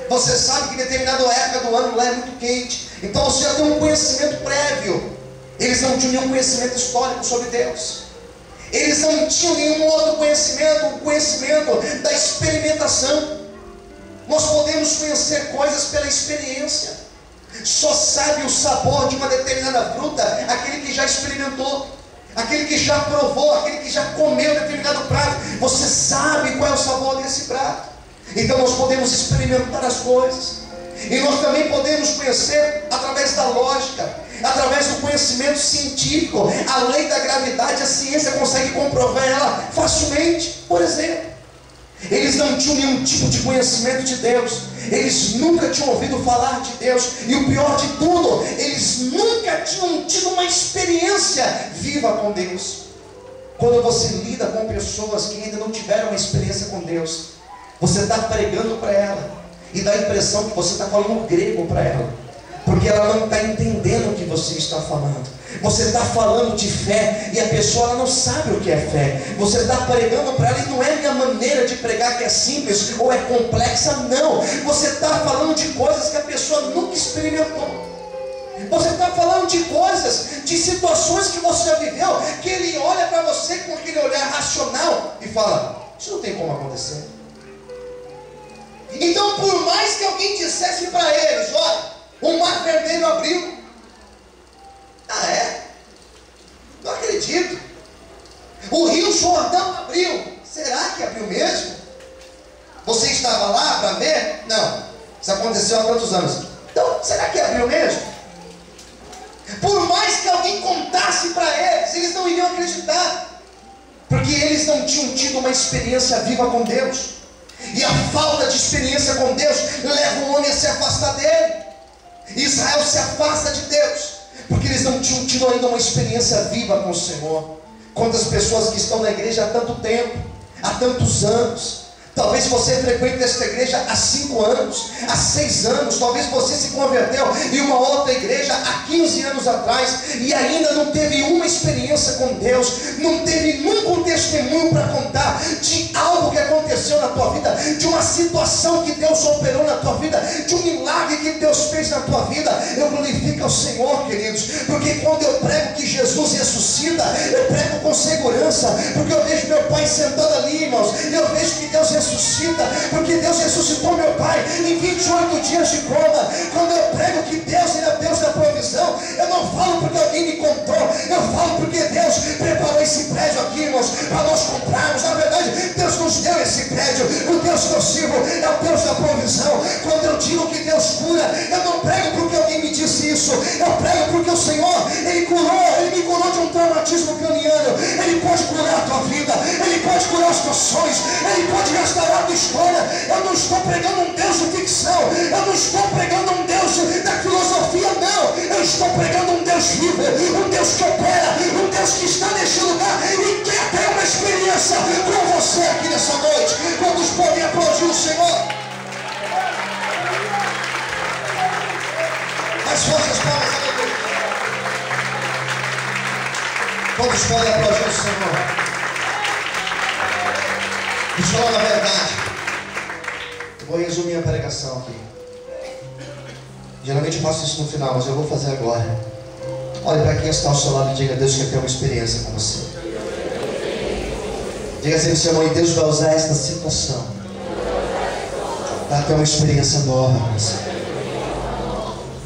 Você sabe que em determinada época do ano lá é muito quente. Então você já tem um conhecimento prévio. Eles não tinham nenhum conhecimento histórico sobre Deus. Eles não tinham nenhum outro conhecimento, o conhecimento da experimentação. Nós podemos conhecer coisas pela experiência. Só sabe o sabor de uma determinada fruta aquele que já experimentou, aquele que já provou, aquele que já comeu determinado prato. Você sabe qual é o sabor desse prato. Então nós podemos experimentar as coisas. E nós também podemos conhecer através da lógica, através do conhecimento científico. A lei da gravidade, a ciência consegue comprovar ela facilmente. Por exemplo, eles não tinham nenhum tipo de conhecimento de Deus. Eles nunca tinham ouvido falar de Deus. E o pior de tudo, eles nunca tinham tido uma experiência viva com Deus. Quando você lida com pessoas que ainda não tiveram uma experiência com Deus, você está pregando para ela e dá a impressão que você está falando grego para ela, porque ela não está entendendo o que você está falando. Você está falando de fé e a pessoa ela não sabe o que é fé. Você está pregando para ela e não é a minha maneira de pregar que é simples ou é complexa, não. Você está falando de coisas que a pessoa nunca experimentou. Você está falando de coisas, de situações que você já viveu, que ele olha para você com aquele olhar racional e fala: isso não tem como acontecer. Então, por mais que alguém dissesse para eles: olha, o mar vermelho abriu. Ah, é? Não acredito. O rio Jordão abriu. Será que abriu mesmo? Você estava lá para ver? Não. Isso aconteceu há tantos anos. Então, será que abriu mesmo? Por mais que alguém contasse para eles, eles não iriam acreditar, porque eles não tinham tido uma experiência viva com Deus. E a falta de experiência com Deus leva o homem a se afastar dele. Israel se afasta de Deus porque eles não tinham tido ainda uma experiência viva com o Senhor. Quantas pessoas que estão na igreja há tanto tempo, há tantos anos. Talvez você frequente esta igreja há 5 anos, há 6 anos. Talvez você se converteu em uma outra igreja há 15 anos atrás e ainda não teve uma experiência com Deus, não teve nunca um testemunho para contar de algo que aconteceu na tua vida, de uma situação que Deus operou na tua vida, de um milagre que Deus fez na tua vida. Eu glorifico ao Senhor, queridos, porque quando eu prego que Jesus ressuscita, eu prego com segurança, porque eu vejo meu Pai sentado ali, irmãos, e eu vejo que Deus ressuscita, porque Deus ressuscitou meu pai em 28 dias de coma. Quando eu prego que Deus é Deus da provisão, eu não falo porque alguém me contou, eu falo porque Deus preparou esse prédio aqui, irmãos, para nós comprarmos. Na verdade, Deus nos deu esse prédio. O Deus que eu sirvo é o Deus da provisão. Quando eu digo que Deus cura, eu não prego porque alguém me disse isso, eu prego porque o Senhor, Ele me curou de um traumatismo craniano. Ele pode curar a tua vida, Ele pode curar os teus sonhos, Ele pode restaurar a tua história. Eu não estou pregando um Deus de ficção, eu não estou pregando um Deus da filosofia, não. Eu estou pregando um Deus vivo, um Deus que opera, um Deus que está neste lugar e quer ter uma experiência com você aqui nessa noite. Quantos podem aplaudir o Senhor? As forças palmas, aleluia. Quantos podem aplaudir o Senhor? Deixa eu falar a verdade. Eu vou resumir a pregação aqui. Geralmente eu faço isso no final, mas eu vou fazer agora. Olhe para quem está ao seu lado e diga: Deus quer ter uma experiência com você. Diga assim: seu irmão, Deus vai usar esta situação para ter uma experiência nova com você.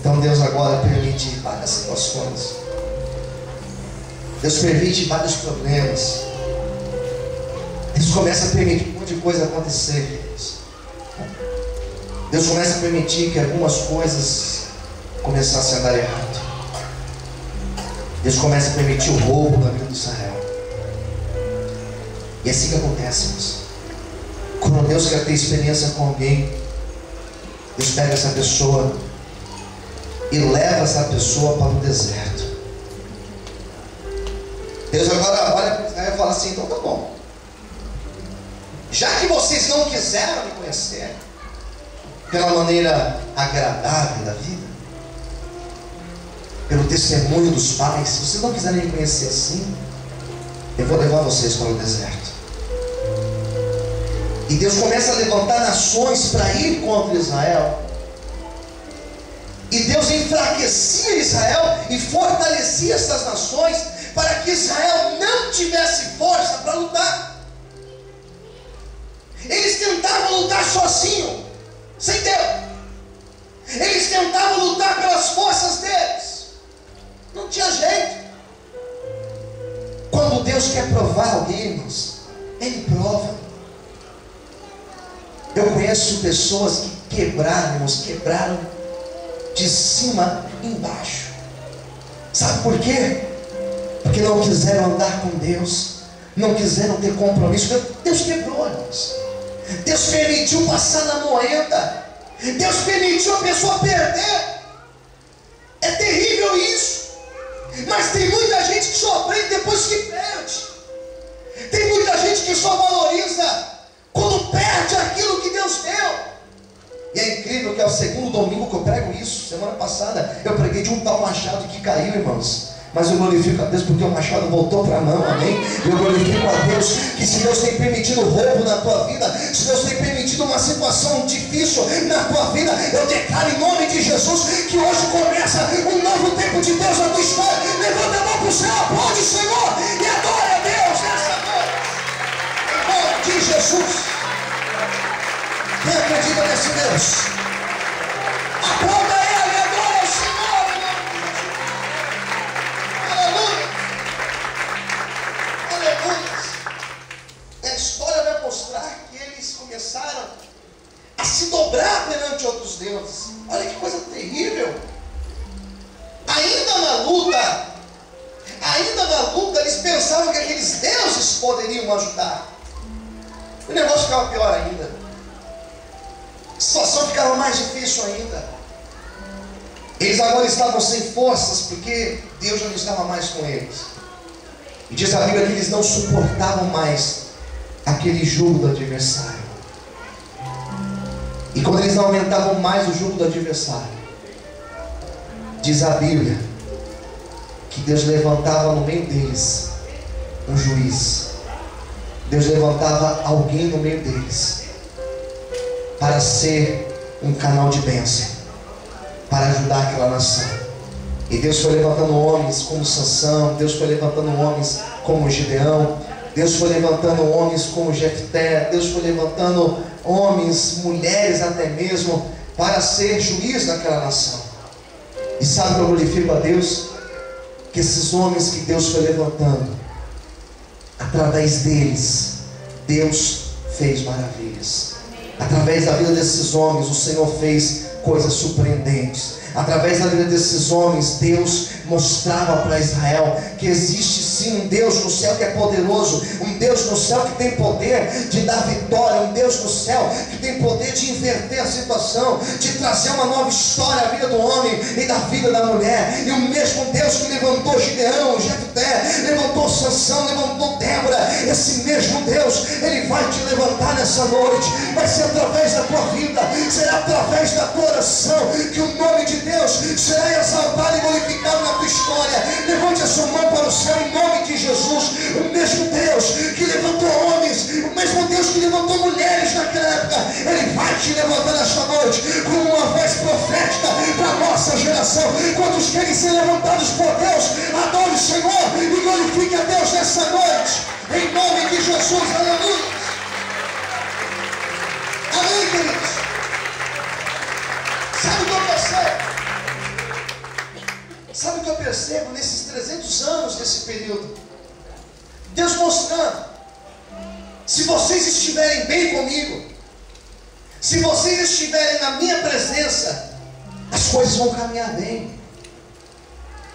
Então Deus agora permite várias situações. Deus permite vários problemas. Deus começa a permitir um monte de coisa acontecer, queridos. Deus começa a permitir que algumas coisas começassem a andar errado. Deus começa a permitir o roubo na vida de Israel. E é assim que acontece, irmãos. Quando Deus quer ter experiência com alguém, Deus pega essa pessoa e leva essa pessoa para o deserto. Deus agora olha para Israel e fala assim: então tá bom, já que vocês não quiseram me conhecer pela maneira agradável da vida, pelo testemunho dos pais, se vocês não quiserem me conhecer assim, eu vou levar vocês para o deserto. E Deus começa a levantar nações para ir contra Israel. E Deus enfraquecia Israel e fortalecia essas nações para que Israel não tivesse força para lutar. Eles tentavam lutar sozinhos, sem Deus. Eles tentavam lutar pelas forças deles. Não tinha jeito. Quando Deus quer provar alguém, irmãos, Ele prova. Eu conheço pessoas que quebraram, irmãos, quebraram de cima embaixo. Sabe por quê? Porque não quiseram andar com Deus, não quiseram ter compromisso. Deus quebrou, irmãos. Deus permitiu passar na moeda. Deus permitiu a pessoa perder. É terrível isso. Mas tem muita gente que só aprende depois que perde. Tem muita gente que só valoriza quando perde aquilo que Deus deu. E é incrível que é o segundo domingo que eu prego isso. Semana passada eu preguei de um tal machado que caiu, irmãos. Mas eu glorifico a Deus porque o machado voltou para a mão, amém? Eu glorifico a Deus que se Deus tem permitido roubo na tua vida, se Deus tem permitido uma situação difícil na tua vida, eu declaro em nome de Jesus que hoje começa um novo tempo de Deus na tua história. Levanta a mão para o céu, aplaude o Senhor e adore a Deus nessa noite. Em nome de Jesus. Quem acredita nesse Deus? Aplauda Ele, adora o Senhor. Aleluia. Aleluia. A história vai mostrar que eles começaram a se dobrar perante outros deuses. Olha que coisa terrível. Ainda na luta, eles pensavam que aqueles deuses poderiam ajudar. O negócio ficava pior ainda. A situação ficava mais difícil ainda. Eles agora estavam sem forças, porque Deus já não estava mais com eles. E diz a Bíblia que eles não suportavam mais aquele jugo do adversário. E quando eles não aumentavam mais o jugo do adversário, diz a Bíblia que Deus levantava no meio deles um juiz. Deus levantava alguém no meio deles para ser um canal de bênção, para ajudar aquela nação. E Deus foi levantando homens como Sansão, Deus foi levantando homens como Gideão, Deus foi levantando homens como Jefté, Deus foi levantando homens, mulheres até mesmo, para ser juiz daquela nação. E sabe que eu glorifico a Deus? Que esses homens que Deus foi levantando, através deles, Deus fez maravilhas. Através da vida desses homens, o Senhor fez coisas surpreendentes. Através da vida desses homens, Deus mostrava para Israel que existe sim um Deus no céu que é poderoso, um Deus no céu que tem poder de dar vitória, um Deus no céu que tem poder de inverter a situação, de trazer uma nova história à vida do homem e da vida da mulher. E o mesmo Deus que levantou Gideão, Jefté, levantou Sansão, levantou Débora, esse mesmo Deus, Ele vai te levantar nessa noite. Vai ser através da tua vida, será através da tua oração que o nome de Deus será exaltado e glorificado na tua história. Levante a sua mão para o céu em nome de Jesus. O mesmo Deus que levantou homens, o mesmo Deus que levantou mulheres naquela época, Ele vai te levantar nesta noite como uma voz profética para a nossa geração. Quantos querem ser levantados por Deus, adore o Senhor e glorifique a Deus nessa noite em nome de Jesus. Aleluia. Amém, queridos. Sabe o que eu percebo? Sabe o que eu percebo nesses 300 anos desse período? Deus mostrando: se vocês estiverem bem comigo, se vocês estiverem na minha presença, as coisas vão caminhar bem.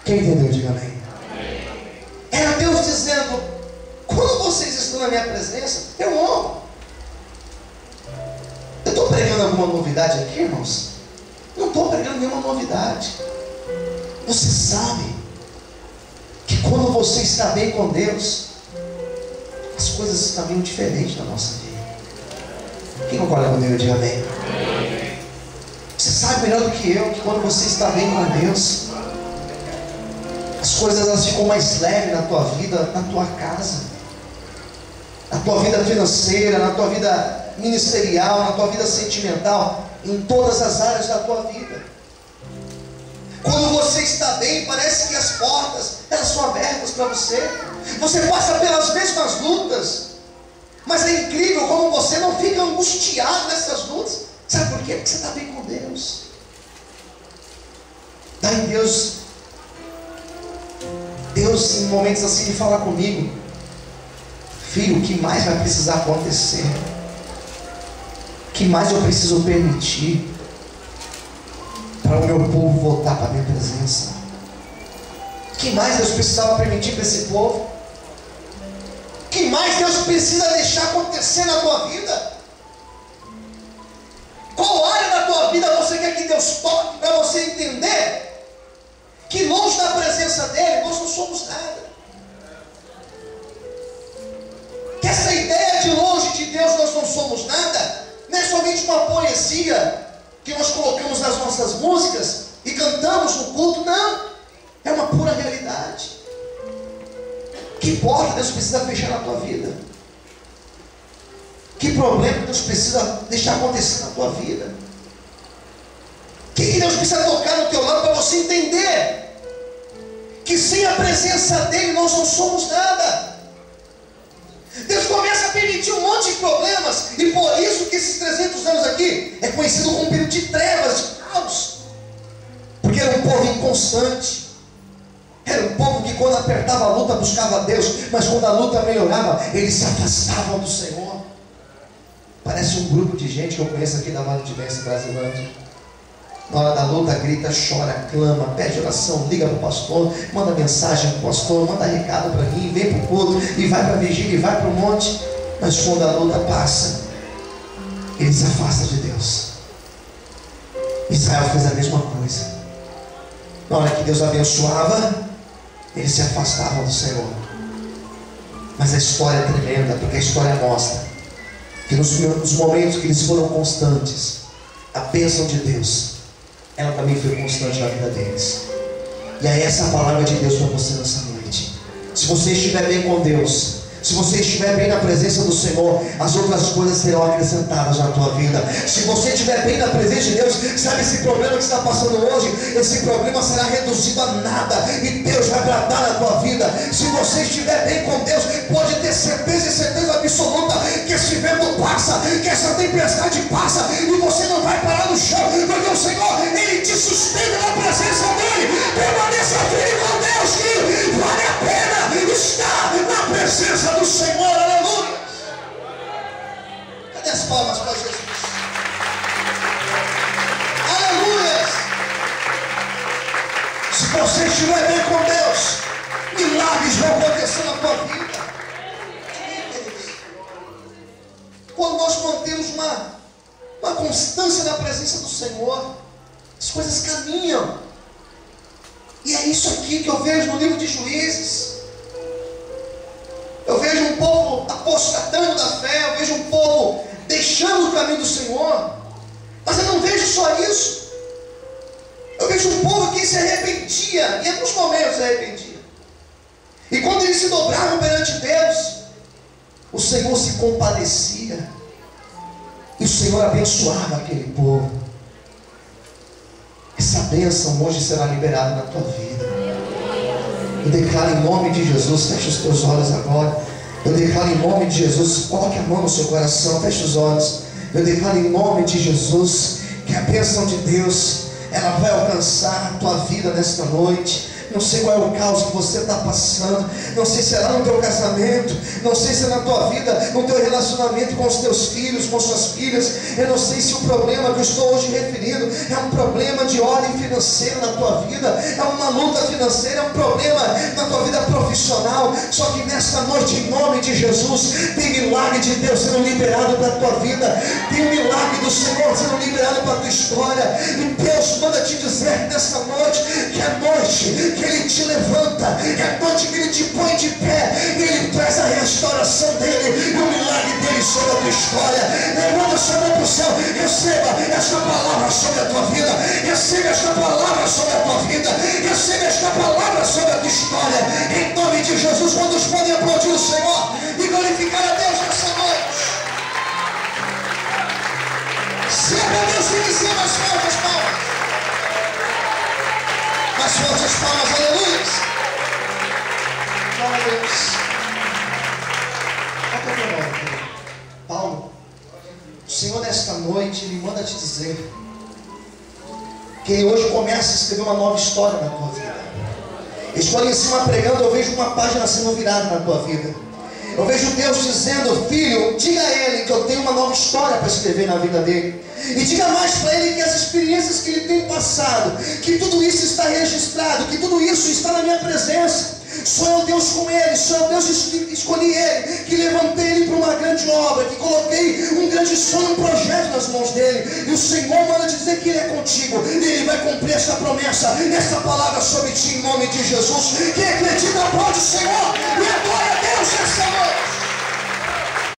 Quem entendeu, diga amém. Era Deus dizendo: quando vocês estão na minha presença, eu honro. Eu estou pregando alguma novidade aqui, irmãos? Não estou pregando nenhuma novidade. Você sabe que quando você está bem com Deus, as coisas caminham diferente na nossa vida. Quem concorda comigo, diga amém. Você sabe melhor do que eu que quando você está bem com Deus, as coisas elas ficam mais leves na tua vida, na tua casa, na tua vida financeira, na tua vida ministerial, na tua vida sentimental, em todas as áreas da tua vida. Quando você está bem, parece que as portas, elas são abertas para você. Você passa pelas mesmas lutas, mas é incrível como você não fica angustiado nessas lutas. Sabe por quê? Porque você está bem com Deus. Daí Deus em momentos assim ele fala comigo: filho, o que mais vai precisar acontecer? O que mais eu preciso permitir para o meu povo voltar para a minha presença? O que mais Deus precisava permitir para esse povo? O que mais Deus precisa deixar acontecer na tua vida? Qual área da tua vida você quer que Deus toque para você entender que longe da presença dEle nós não somos nada? Que essa ideia de longe de Deus nós não somos nada não é somente uma poesia que nós colocamos nas nossas músicas e cantamos no culto, não. É uma pura realidade. Que porta Deus precisa fechar na tua vida? Que problema Deus precisa deixar acontecer na tua vida? O que Deus precisa tocar no teu lado para você entender que sem a presença dEle nós não somos nada? Deus começa a permitir um monte de problemas, e por isso que esses 300 anos aqui é conhecido como um período de trevas, de caos, porque era um povo inconstante, era um povo que quando apertava a luta buscava Deus, mas quando a luta melhorava, eles se afastavam do Senhor. Parece um grupo de gente que eu conheço aqui da Vale de Bênção Brasilândia. Na hora da luta grita, chora, clama, pede oração, liga para o pastor, manda mensagem para o pastor, manda recado para mim, vem para o culto, e vai para a vigília, e vai para o monte. Mas quando a luta passa, ele se afasta de Deus. Israel fez a mesma coisa. Na hora que Deus abençoava, eles se afastavam do Senhor. Mas a história é tremenda, porque a história mostra que nos momentos que eles foram constantes, a bênção de Deus, ela também foi constante na vida deles. E é essa a palavra de Deus para você nessa noite. Se você estiver bem com Deus, se você estiver bem na presença do Senhor, as outras coisas serão acrescentadas na tua vida. Se você estiver bem na presença de Deus, sabe esse problema que está passando hoje, esse problema será reduzido a nada, e Deus vai bradar na tua vida. Se você estiver bem com Deus, pode ter certeza e certeza absoluta que esse vento passa, que essa tempestade passa, e você não vai parar no chão, porque o Senhor, Ele te sustenta na presença dEle. Permaneça firme com Deus, que vale a pena estar na presença do Senhor. Aleluia. Cadê as palmas para Jesus? Aleluia. Se você estiver bem com Deus, milagres vão acontecer na tua vida. Quando nós mantemos uma constância na presença do Senhor, as coisas caminham. E é isso aqui que eu vejo no livro de Juízes. Eu vejo um povo apostatando da fé, eu vejo um povo deixando o caminho do Senhor, mas eu não vejo só isso. Eu vejo um povo que se arrependia, em alguns momentos se arrependia, e quando eles se dobravam perante Deus, o Senhor se compadecia, e o Senhor abençoava aquele povo. Essa bênção hoje será liberada na tua vida. Eu declaro em nome de Jesus, feche os teus olhos agora. Eu declaro em nome de Jesus, coloque a mão no seu coração, feche os olhos. Eu declaro em nome de Jesus que a bênção de Deus, ela vai alcançar a tua vida nesta noite. Não sei qual é o caos que você está passando, não sei se é lá no teu casamento, não sei se é na tua vida, no teu relacionamento com os teus filhos, com suas filhas. Eu não sei se o problema que eu estou hoje referindo é um problema de ordem financeira na tua vida, é uma luta financeira, é um problema na tua vida profissional. Só que nesta noite, em nome de Jesus, tem milagre de Deus sendo liberado para a tua vida, tem um milagre do Senhor sendo liberado para a tua história. E Deus manda te dizer nesta noite que a noite que Ele te levanta, que a noite que Ele te põe de pé, Ele traz a restauração dEle e o milagre dEle sobre a tua história. Levanta sua mão para o céu, receba esta palavra sobre a tua vida, receba esta palavra sobre a tua vida, receba esta palavra sobre a tua história, em nome de Jesus. Quantos podem aplaudir o Senhor e glorificar a Deus nessa noite? nessa noite, Ele manda te dizer que Ele hoje começa a escrever uma nova história na tua vida. Estou ali em cima pregando, eu vejo uma página sendo virada na tua vida. Eu vejo Deus dizendo: filho, diga a Ele que eu tenho uma nova história para escrever na vida dele. E diga mais para Ele que as experiências que Ele tem passado, que tudo isso está registrado, que tudo isso está na minha presença. Sou eu Deus com ele, sou eu Deus que escolhi ele, que levantei ele para uma grande obra, que coloquei um grande sonho, um projeto nas mãos dele. E o Senhor manda dizer que Ele é contigo, e Ele vai cumprir essa promessa, essa palavra sobre ti, em nome de Jesus. Quem acredita, aplaude o Senhor e adora a Deus essa noite.